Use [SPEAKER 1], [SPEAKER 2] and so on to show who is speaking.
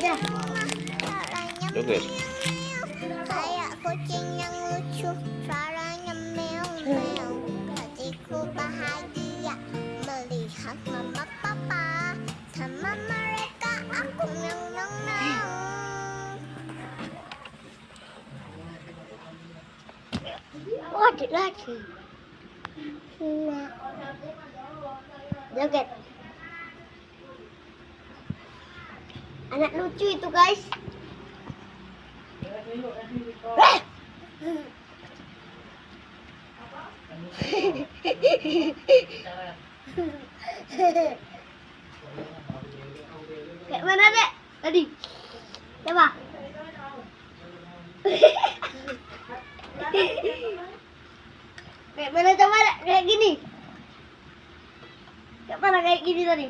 [SPEAKER 1] aja.
[SPEAKER 2] Joget.
[SPEAKER 3] Kayak kucing yang lucu, suaranya meong-meong. Hatiku bahagia melihat mama papa. Sama mereka aku meong-meong.
[SPEAKER 1] Oh, adik lagi. Joget. Anak lucu itu, guys. Kayak mana, Dek? Tadi. Coba. Kayak mana coba, Dek? Kayak gini. Kayak mana kayak gini tadi?